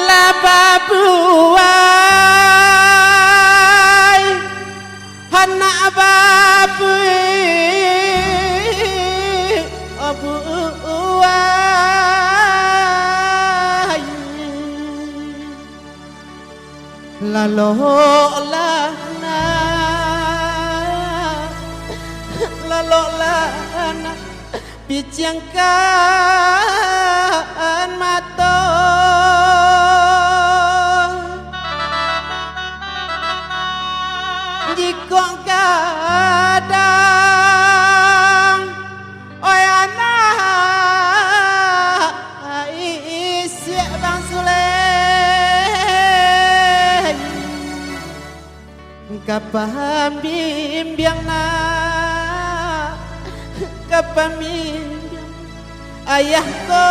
la babuai hana babui abuai lalo lana lalo lana bicangkan mata jika kadang oi anak isi bang Sule kapam bimbing na kapam ayah ko